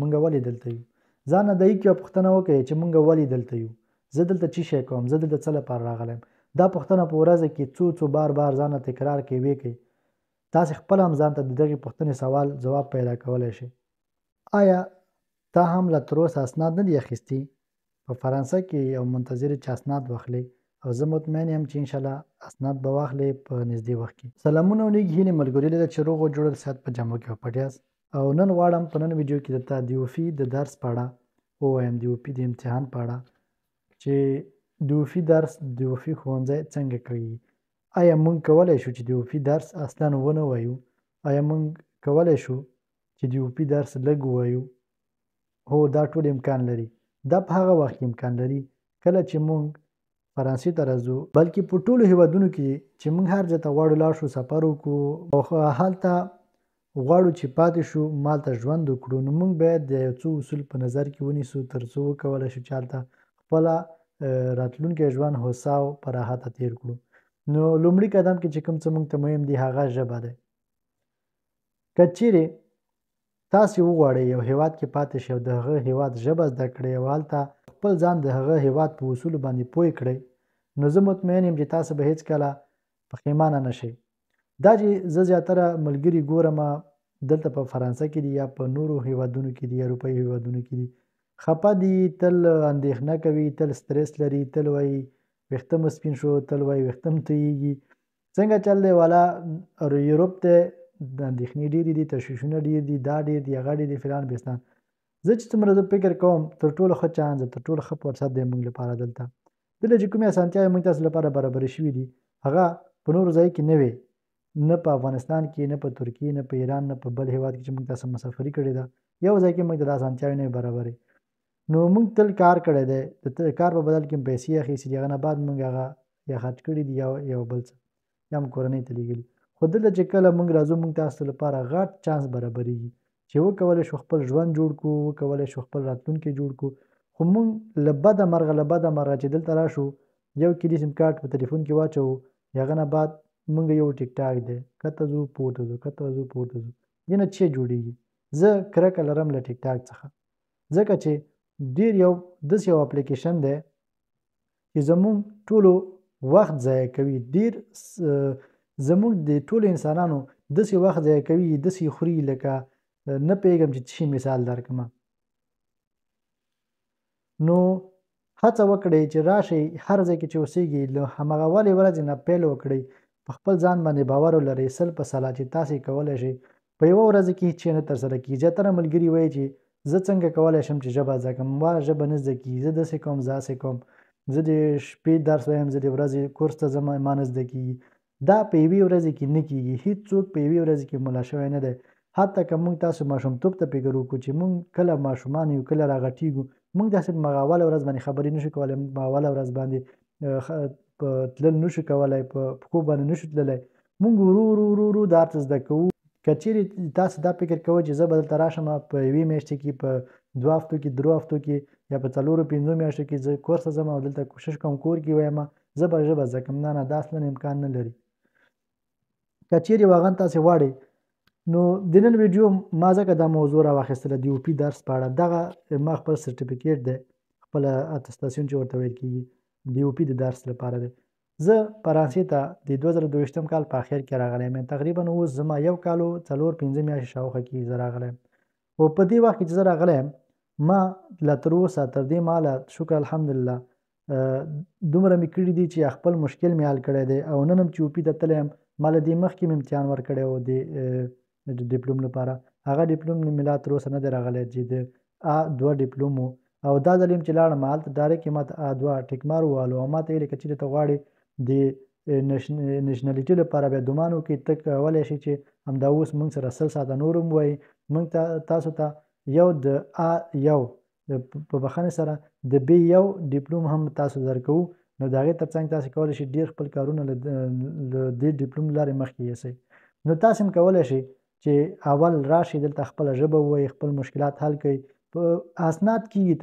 مونږ ولې دلته یو ځان نه د هیڅ یوه پوښتنه وکړئ چې مونږ ولې دلته یو زه دلته څه شی کوم زه دلته څه لپاره راغلی یم دا پوښتنه په ورځ کې څو بار ځان ته تکرار کوئ ویې کوئ تاسې خپله هم ځان ته د دغې پوښتنې سوال ځواب پیدا کولی شئ آیا تا هم لا تراوسه اسناد نه دي اخیستي په فرانسه کې یو منتظر چې اسناد واخلي او زه مطمئن یم چې انشاءالله اسناد به واخلې په نږدې وخت کې سلامونه او نیک هیلې ملګري لره چې روغ او جوړ صحت په جامو کې وپټ یاست او نن غواړم په نن ویډیو کې درته د وفي د درس په اړه ووایم د وفي د امتحان په اړه چې د وفي درس د وفي ښوونځی څنګه کوي آیا موږ کولی شو چې د وفي درس اصلا ونه وایو آیا موږ کولی شو چې د وفي درس لږ ووایو هو دا ټول امکان لري دا په هغه وخت امکان لري کله چې موږ فرانسې ته راځو بلکې په ټولو هیوادونو کې چې موږ هر ځای ته غواړو لاړ شو سفر وکړو او هلته غواړو چې پاتې شو مالته ژوند وکړو نو موږ باید د یو څو اصول په نظر کې ونیسو تر څو وکولی شو چې هلته خپله راتلونکی ژوند هوسا او په راحته تیر کړو نو لومړي قدم کې چې کوم څه موږ ته مهم دي هغه ژبه دی که چیرې تاسې وغواړئ یو هیواد کې پاتې شئ او د هغه هیواد ژبه زده کړئ او هلته خپل ځان د هغه هیواد په اصولو باندې پوه کړئ نو زه مطمئن یم چې تاسو به هیڅکله پښیمانه نه شئ دا چې زه زیاتره ملګري ګورم دلته په فرانسه کې دي یا په نورو هیوادونو کې دي اروپایي هیوادونو کې دي خفه دي تل اندېښنه کوي تل سټرس لري تل وایي ویښته مو سپین شو تل وایي ویښته م تویېږي څنګه چل دی والا یوروپ دی د اندېښنې ډېرې دي تشویشونه ډېر دي دا ډېر دي هغه ډېر دي فلان بېستان زه چې څومره زه فکر کوم تر ټولو ښه چانس تر ټولو ښه فرصت دی موږ لپاره دلته چې کومې اسانتیاوې موږ تاسو لپاره برابرې شوي دي هغه په نورو ځای کې نه وي نه په افغانستان کې نه په ترکیې نه په ایران نه په بل هیواد کې چې موږ تاسو مسافري کړې ده یو ځای کې موږ د اسانتیاوې نه برابرې نو موږ تل کار کړی دی د کار په بدل کې پیسې اخیستې دي هغه نه بعد موږ هغه یا خرج کړي دي یا یو بل څه یا هم کورنۍ ته لېږلي خو دلته چې کله موږ راځو موږ تاسو لپاره غټ چانس برابرېږي چې وکولی شو خپل ژوند جوړ کړو وکولی شو خپل راتلونکی جوړ کړو خو موږ له بده مرغه چې دلته راشو یو کلي سیم کارت په تلیفون کې واچوو هغه نه بعد موږ یو ټیک ټاک دی کته ځو پورته ځو کته ځو پورته ځو دې نه څه جوړېږي زه کرکه لرم له ټیک ټاک څخه ځکه چې ډېر یو داسې یو اپلیکیشن دی چې زموږ ټولو وخت ضایع کوي ډېر زموږ د ټولو انسانانو داسې وخت ضایع کوي داسې خوري لکه نه پوهېږم چې څه مثال درکړمه نو هڅه وکړئ چې راشئ هر ځای کې چې اوسېږئ له هماغه اولې ورځې نه پیل وکړئ په خپل ځان باندې باور ولرئ 100% چې تاسې کولی شئ په یوه ورځ کې هېڅ شی نه ترسره کېږي زیاتره ملګري وایي چې زه څنګه کولی شم چې ژبه زده کړم ما ژبه نه زده کېږي زه داسې کوم زه هسې کوم زه د شپې درس وایم زه د ورځې کورس ته ځم ما نه زده کېږي دا په یوې ورځې کې نه کېږي هېڅوک په یوې ورځې کې ملا شوی نه دی حتی که موږ تاسو ماشومتوب ته فکر وکړو چې موږ کله ماشومان یو کله راغټېږو موږ داسې په هغه اوله ورځ باندې خبرې نشو کولی موږ په اوله ورځ باندې تلل نشو کولی په پښو باندې نشو تللی موږ ورو دا هر څه زده کوو که چیرې تاسو دا فکر کوئ چې زه به دلته راشم په یوې میاشتې کې په 2 هفتو کې 3 هفتو کې یا په 4-5 میاشتو کې زه کورس ته ځم او دلته کوشش کوم کور کې وایم زه به ژبه زده کړم نه دا اصلا امکان نه لري که چیرې واقعا تاسې غواړئ نو د نن ویډیو ما ځکه دا موضوع راواخیستله د وپي درس په اړه دغه ما خپل سرټیفیکیټ دی خپله اتستاسیون چې ورته ویل کېږي د وپي د درس لپاره دی زه فرانسې ته د 2022 کال په اخر کې راغلی یم تقریبا اوس زما 1 کال او 4-5 میاشتې شاوخوا کې زه راغلی یم او په دې وخت کې چې زه راغلی یم ما لا تر اوسه تر دې مهاله شکر الحمدلله دومره مې کړي دي چې خپل مشکل مې حل کړی دی او نن هم چې وپي ته تللی یم ما له دې مخکې مې امتحان ورکړی و د ډیپلوم لپاره هغه ډیپلوم مې لا تر اوسه نه دی راغلی چې د A2 ډیپلوم و او دا ځل چې لاړم هلته ډایرکټ یې ما ته A2 ټیک مار ووهلو او ما ته ویلې که چېرې ته غواړې د نیشنلټي لپاره بیا دومان وکړي ته کولی شې چې همدا اوس موږ سره 100 ساعته نور هم ووایي موږ تاسو ته یو د A1 په بخښنې سره د B1 ډیپلوم هم تاسو درکوو نو د هغې تر څنګ تاسې کولی شئ ډېر خپل کارونه له دې ډیپلوم له لارې مخکې یوسئ نو تاسې هم کولی شئ چې اول راشئ دلته خپله ژبه ووایئ خپل مشکلات حل کړئ په اسناد کېږي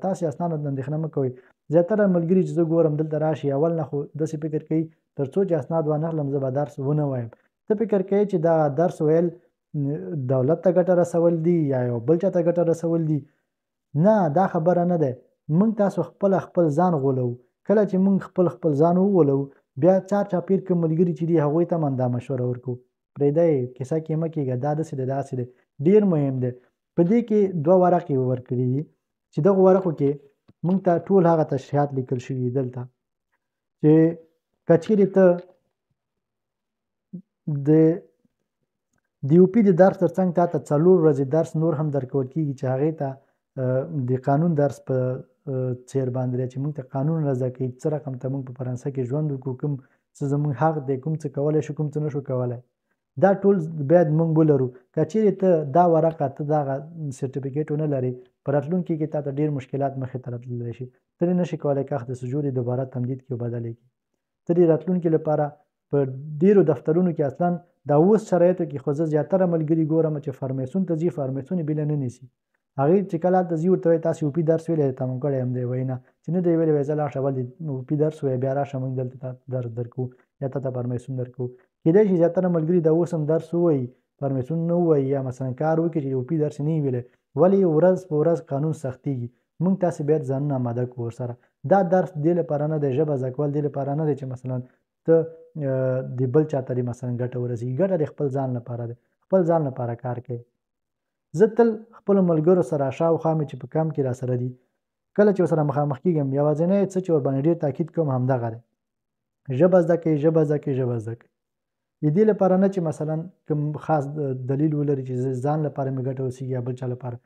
تاسې اسنادو ته اندېښنه مه کوئ زیاتره ملګري چې زه ګورم دلته راشي اول نه خو داسې فکر کوي تر څو چې اسناد وانخلم زه به درس ونه وایم ته فکر کوې چې دا درس ویل دولت ته ګټه رسول دي یا یو بل چا ته ګټه رسول دي. نه دا خبره نه ده. موږ تاسو خپل ځان غولو. کله چې موږ خپل ځان وغولو بیا چاپیر کوم ملګري چې دي هغوی ته من دا مشوره ورکو پرېږده یې کیسه کې مه کېږه دا داسې دی داسې دی. ډېر مهم دی. په دې کې 2 ورقې ورکړي دي چې دغو ورقو کې موږ ته ټول هغه تشریحات لیکل شوي دلته چې که چیرې ته د یو پي د درس ترڅنګ تا ته 4 ورځې درس نور هم درکول کېږي چې هغې ته د قانون درس په څیر باندې دی چې موږ ته قانون را زده کوي څه رقم ته موږ په فرانسه کې ژوند وکړو کوم څه زموږ حق دی کوم څه کولی شو کوم څه نه شو کولی دا ټول باید موږ ولرو. که چیرې ته دا ورقه ته دغه سرټیفیکیټ ونه لرې په راتلونکي کې تا ته ډېر مشکلات مخې ته راتللی شي. ته یې نشي کولی که اخذ سجود یې دوباره تمدید کړي او بدل یې کړي. ته د راتلونکي لپاره په ډېرو دفترونو کې اصلا دا اوس شرایطو کې خو زه زیاتره ملګري ګورم چې فارمیسون ته ځي فارمیسون یې بیله نه نیسي. هغې چې کله هلته ځي ورته وایي تاسو یو پي درس ویلی تمام کړی یم دی وایي نه چې نه دی ویلی وایي ځه لاړ شه ولې یو پي درس وایي بیا راشه موږ دلته درس درکوو یا تا ته فارمیسون درکوو. کېدای شي زیاتره ملګري دا اوس هم درس ووایي فارمیسون نه ووایي یا مثلا کار وکړي چې یو پي درس نه وي ویلی ولې ورځ په ورځ قانون سختېږي. موږ تاسې باید ځانونه آماده کړو ورسره. دا درس دې لپاره نه دی ژبه زده کول دې لپاره نه دی چې مثلا ته د بل چا ته مثلا ګټه ورسېږي. ګټه د خپل ځان لپاره دی. خپل ځان لپاره کار کوي. زه تل خپلو ملګرو سره شاوخوا مې چې په کمپ کې راسره دي کله چې ورسره مخامخ کېږم یوازینی څه چې ورباندې ډېر تاکید کوم همدغه دی ژبه زده کړئ ژبه زده کړئ ژبه زده کړئ. د دې لپاره نه چې مثلا کوم خاص دلیل ولري چې ځان لپاره مې ګټه ورسېږي یا بل چا لپاره.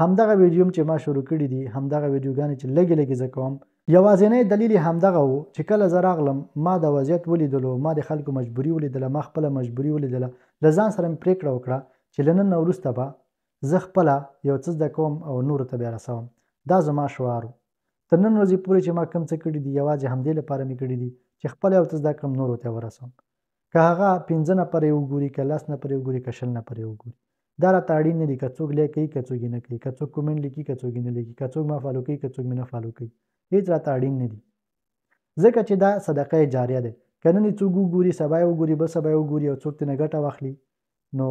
همدغه ویډیو چې ما شروع کړي دي همدغه ویډیوګانې چې لږې زه کوم یوازینی دلیل یې همدغه و چې کله زه راغلم ما د وضعیت ولیدلو ما د خلکو مجبوري ولیدله ما خپله مجبوري ولیدله له ځان سره مې پرېکړه وکړه چې له نن نه وروسته به زه خپله یو څه زده کوم او نورو ته بیا رسوم. دا زما شعار و. تر نن ورځې پورې چې ما کوم څه کړي دي یوازې همدې لپاره مې کړي دي چې خپله یو څه زده کړم نورو ته ورسوم. که هغه 15 نفره یې وګوري که 10 نفره یې وګوري که 20 نفره یې وګوري دا راته اړین نه دي که څوک لایک کوي که څوک یې نه کوي که څوک کومنټ لیکي که څوک یې نه لیکي که څوک ما فالو کوي که څوک مې نه فالو کوي هېڅ راته اړین نه دي ځکه چې دا صدقه جاریه دی. که نن یې څوک وګوري سبا یې وګوري بل سبا یې وګوري او څوک ترېنه ګټه واخلي نو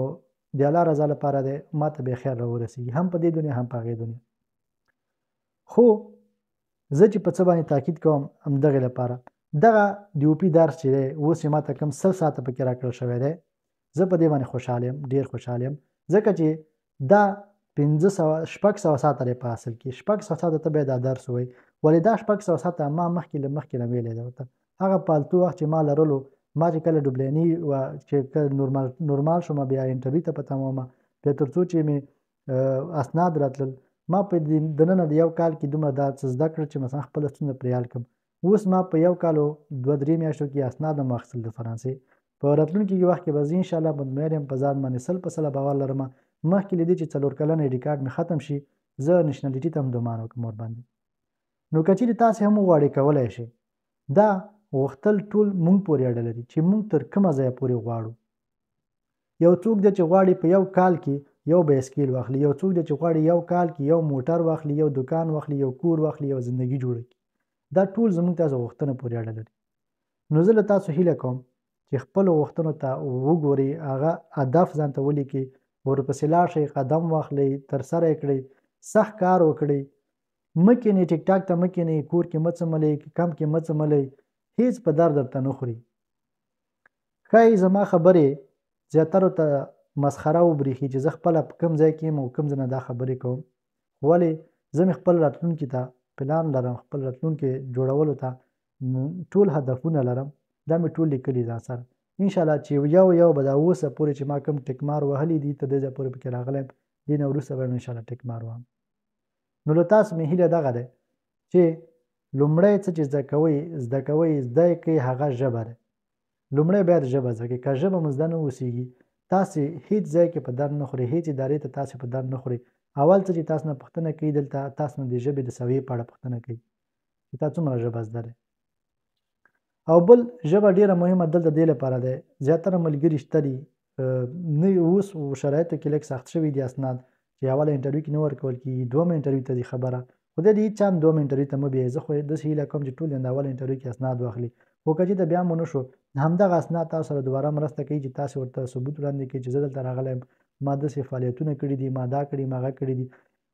د الله رضا لپاره دی ما ته به خیر راورسېږي هم په دې دنیا هم په هغې دنیا. خو زه چې په څه باندې تاکید کوم همدغې لپاره دغه د یو پي درس چې دی اوس یې ما ته کوم 100 ساعته پکې راکړل شوی دی زه په دې باندې خوشحاله یم ډېر خوشحاله یم ځکه چې دا 500 ساعته دی په اصل کې 600 ساعته ته بیا دا درس ووایي ولې دا 600 ساعته ما مخکې نه ویلی دی ورته هغه پالتو وخت چې ما لرلو ما چې کله ډوبلیني چې نورمال شوم بیا انټرویو ته په تمه وم بیا تر څو چې مې اسناد راتلل ما په دننه د یو کال کې دومره دا څه زده کړل چې مثلا خپله ستونزه پرې حل کړم. اوس ما په یو کال او 2-3 میاشتو کې اسناد هم واخیستل د فرانسې. په راتلونکي وخت کې به زه انشاءالله مطمئن یم په ځان باندې 100% باور لرم مخکې له دې چې 4 کلن آیډي کارډ مې ختم شي زه نیشنالټي ته هم ګمان وکړم ورباندې. نو که چیرې تاسې هم وغواړئ کولی شئ. دا غوښتل ټول مونږ پورې اړه لري چې مونږ تر کومه ځایه پورې غواړو. یو څوک دی چې غواړي په یو کال کې یو بایسکل واخلي یو څوک دی چې غواړي یو کال کې یو موټر واخلي یو دکان واخلي یو کور واخلي یو زندگی جوړه کړي. دا ټول زموږ تاسو غوښتنه پورې اړه لري. نو زه له تاسو هیله کوم چې خپلو غوښتنو ته وګورئ هغه هدف ځان ته ولیکئ ورپسې لاړ شئ قدم واخلئ ترسره یې کړئ سخت کار وکړئ مه کینئ ټیک ټاک ته مه کینئ کور کې مه څملئ کم کې مه څملئ هیڅ په درته نه خوري. ښایي زما خبرې زیاترو ته مسخره وبرېښي چې زه خپله په کوم ځای کې یم او کوم ځای نه دا خبرې کوم ولې زه مې خپل راتلونکي ته پلان لرم خپل راتلونکي جوړولو ته ټول هدفونه لرم دا مې ټول لیکلي ځان سره انشاءالله چې یو به دا اوسه پورې چې ما کوم ټیکمار وهلي دي تر دې ځای پورې پکې راغلی یم دې نه وروسته به م انشاءالله ټیکمار وهم. نو له تاسو مې هیله دغه دی چې لومړی څه چې زده کوئ زده یې کړئ هغه ژبه ده. لومړی باید ژبه زده کړئ که ژبه مو زده نه اوسېږي تاسې هیڅ ځای کې په در نه خورئ هیڅ ادارې ته تاسې په در نه خورئ. اول څه چې تاسو نه پوښتنه کوي دلته تاسو نه د ژبې د سویې په اړه پوښتنه کوي چې تا څومره ژبه زده دی. او بل ژبه ډېره مهمه دلته دې لپاره دی زیاتره ملګري شته دي نه اوس شرایطو کې لږ سخت شوي دي اسناد چې اوله انټرویو کې نه ورکول کېږي دویمه انټرویو ته دي خبره خدای دې هېچا هم دویمه انټرویو ته مه بیایي. زه خو داسې هیله کوم چې ټول یې د اوله انټرویو کې اسناد واخلي خو که چېرته بیا مو نه شو همدغه اسناد تاسو سره دوباره مرسته کوي چې تاسو ورته ثبوت وړاندې کړئ چې زه دلته راغلی یم ما داسې فعالیتونه کړي دي، ما دا کړي، ما هغه کړي دي.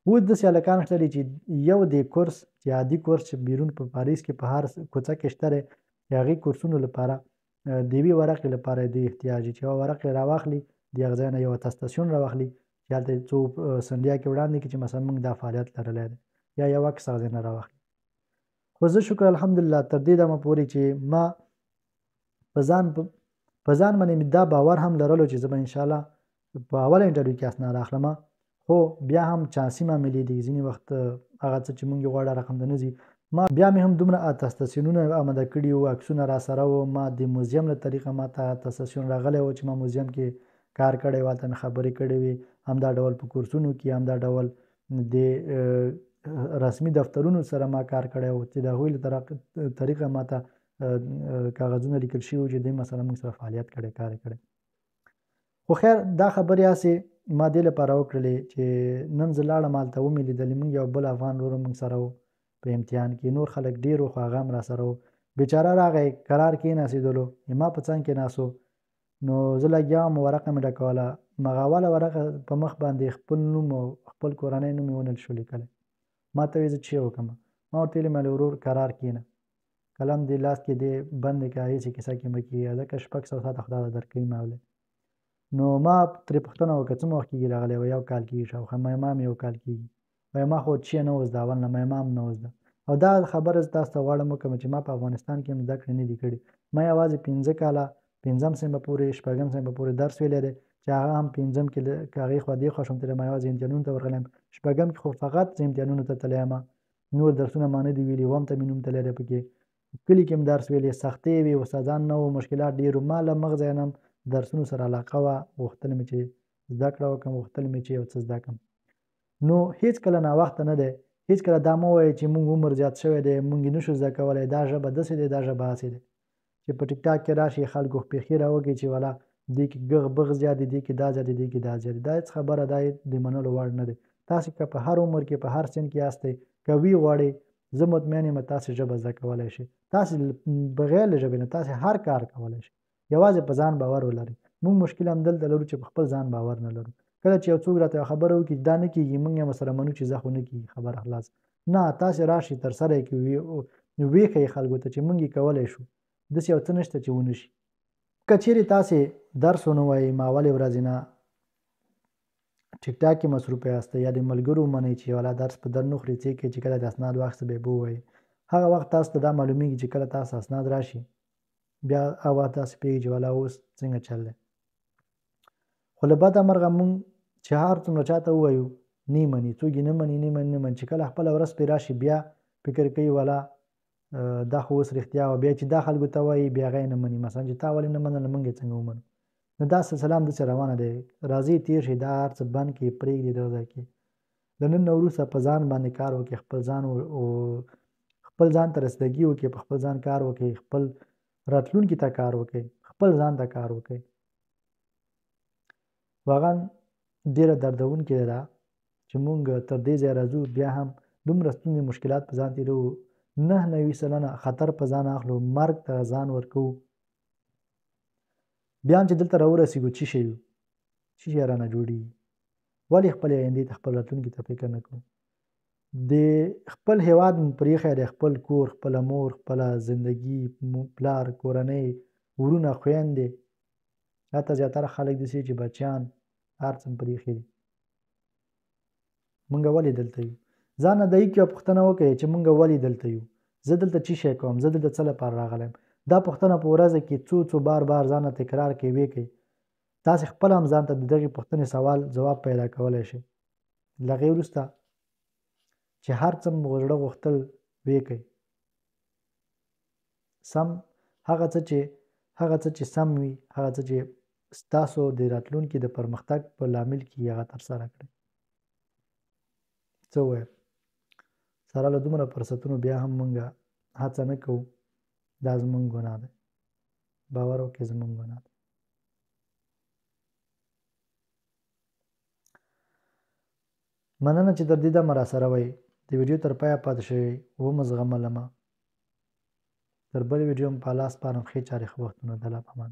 اوس داسې هلکان شته دي چې یو د کورس چې عادي کورس چې بیرون په پاریس کې په هر کوڅه کې شته دی، د هغې کورسونو لپاره د یوې ورقې لپاره دوی احتیاج دي چې یوه ورقې راواخلي، د هغه ځای نه یو اتستاسیون راواخلي چې هلته یې څو سندیا کې وړاندې کړي چې مثلا موږ دا فعالیت لرلی دی، یا یو عکس هغه ځای نه راواخلي. خو زه شکر الحمدلله تر دې دمه پورې چې ما په ځان باندې مې دا باور هم لرلو چې زه به انشاءالله په اوله انټرویو کې اسناد اخلم، خو بیا هم چانسي معاملې دي، ځینې وخت هغه څه چې مونږ یې غواړو رقم ته نه ځي. ما بیا مې هم دومره اتستاسیونونه آماده کړي وو، عکسونه را سره وو، ما د موزیم له طریقه ما ته اتستاسیون راغلی و چې ما موزیم کې کار کړی و، هلته مې خبرې کړې وې، همدا ډول په کورسونو کې، همدا ډول د رسمي دفترونو سره ما کار کړی و چې د هغوی له طریقه ما ته کاغذونه لیکل شوي وو چې دوی مثلا موږ سره فعالیت کړی، کار یې کړی. خو خیر دا خبرې هسې ما دې لپاره وکړلې چې نن زه لاړم هلته ومې لیدلې، موږ یو بل افغان ورور موږ سره و په امتحان کې، نور خلک ډېر و خو هغه هم راسره و. بیچاره راغی قرار کېناستېدلو، ما په څنګ کېناست و، نو زه لګیا وم ورقه مې ډکوله، همغه اوله ورقه په مخ باندې خپل نوم او خپل کورنۍ نوم یې ونه شو لیکلی. ما ته وایي زه چې وکړم؟ ما ورته ویلې مالې ورور قرار کېنه، قلم دې لاس کې دی بند دی که هېڅ کیسه کې مه کېږه ځکه 600 ساعته خدای ته درکوي ما ویلی. نو ما ترې پوښتنه وکړه څومره وخت کېږي راغلی؟ وایي 1 کال کېږي شاوخوا. ما هم 1 کال کېږي. وایي ما خو چې نه وه زده اول نه، ما هم نه وه زده. او دا خبره زه تاسو ته غواړم وکړم چې ما په افغانستان کې هم زده کړې نه دي کړې. ما یوازې 15 کاله 5م صنفه پورې 6م صنفه پورې درس ویلی دی چې هغه هم 5م کې که هغې خوا دې خوا شوم تللی، ما یوازې امتحانونو ته ورغلی یم. 6م کې خو فقط زه امتحانونو ته تللی یم، نور درسونه ما نه دي ویلي. 7م ته مې نوم تللی دی پکې. کلي کې هم درس ویلی، سختۍ وې، استادان نه وو، مشکلات ډېر وو. ما له مغز نه هم درسونو سره علاقه وه، غوښتل مې چې زده کړه وکړم، غوښتل مې چې یو څه زده کړم. نو هېڅکله ناوخته نه دی. هېڅکله دا مه وایئ چې موږ عمر زیات شوی دی، موږ یې نشو زده کولی، دا ژبه داسې دی، دا ژبه هسې دی. چې په ټیک ټاک کې راشي خلکو خپېخي راوږي چې والا دې کې ږغ بغ زیات دی، دې کې دا زیات دی، دې کې دا زیات دی. دا هېڅ خبره دا د منلو وړ نه دی. تاسې که په هر عمر کې په هر سن کې یاستئ، که ویې غواړئ، زه مطمئن یم تاسې ژبه زده کولی شئ. تاسې بغیر له ژبې نه تاسې هر کار کولی شئ، یوازې په ځان باور ولرئ. موږ مشکل همدلته لرو چې په خپل ځان باور نه لرو. کله چې یو څوک راته یوه خبره وکړي دا نه کېږي، موږ یې ورسره منو چې زه خو نه کېږي، خبره خلاص. نه، تاسې راشئ ترسره یې کړئ، ویې ښیئ خلکو ته چې موږ یې کولی شو، داسې یو څه نشته چې ونه شي. که چیرې تاسې درس ونه وایئ، ما اولې ورځې نه ټیک ټاک کې مصروفه یاستئ، یا د ملګرو ومنئ چې والا درس په در نه خوري، څه کوي چې کله د اسناد واخیسته بیا به ووایئ. هغه وخت تاسو ته دا معلومیږي چې کله تاسو اسناد راشي، بیا هغه وخت تاسو پوهېږئ چې والا اوس څنګه چل دی. خو له بده مرغه مونږ چې هر څومره چاته ووایو نه یې مني، څوک یې نه مني، نه مني، نه مني. چې کله خپله ورځ پرې راشي بیا فکر کوي والا دا خو اوس رښتیا وه، بیا چې دا خلکو ته وایي بیا هغه یې نه مني. مثلا چې تا ولې نه منله، موږ یې څنګه ومنو؟ نو دا سلسله همداسې روانه دی. راځئ تېر شئ، دا هر څه بند کړئ، پرېږدئ دغه ځای کې. له نن نه وروسته په ځان باندې کار وکړئ، خپل ځان ته رسیدګي وکړئ، په خپل ځان کار وکړئ، خپل راتلونکي ته کار وکړئ، خپل ځان ته کار وکړئ. واقعا ډېره دردونکې ده چې مونږ تر دې ځای راځو، بیا هم دومره ستونزې مشکلات په ځان تېروو، 99% خطر په ځان اخلو، مرګ ته ځان ورکوو. بیا هم چې دلته راورسېږو څه شی یو، څه شی رانه جوړېږي؟ ولې خپلې آیندې ته، خپل راتلونکي ته فکر نه کوو؟ د خپل هېواد مو پرېښی دی، خپل کور، خپله مور، خپله زندګي، پلار، کورنۍ، ورونه، خویندې، حتی زیاتره خلک داسې چې بچیان هر څه پرېښي دي. مونږ ولې دلته یو؟ ځان نه د هېڅ یوه پوښتنه وکړئ چې مونږ ولې دلته یو؟ زه دلته څه شی کوم؟ زه دلته څه لپاره راغلی یم؟ دا پوښتنه په ورځ کې څو بار ځان ته تکرار کړئ، ویې کړئ. تاسې خپله هم ځان ته د دغې پوښتنې سوال ځواب پیدا کولی شئ. له هغې وروسته چې هر څه مو زړه غوښتل ویې کړئ. سم هغه څه چې سم وي، هغه څه چې ستاسو د راتلونکي د پرمختګ په لامل کېږي، هغه ترسره کړئ. څه ووایم؟ سره له دومره فرصتونو بیا هم مونږ هڅه نه کوو. دا زمونږ ګناه دی. باور وکړئ زمونږ ګناه دی. مننه چې تر دې دمه راسره وئ. د ویډیو تر پایه پاتې شوئ، ومو زغملمه. تر بلې ویډیو هم په الله سپارم. ښې چارې، ښه وختونه. د الله په امان.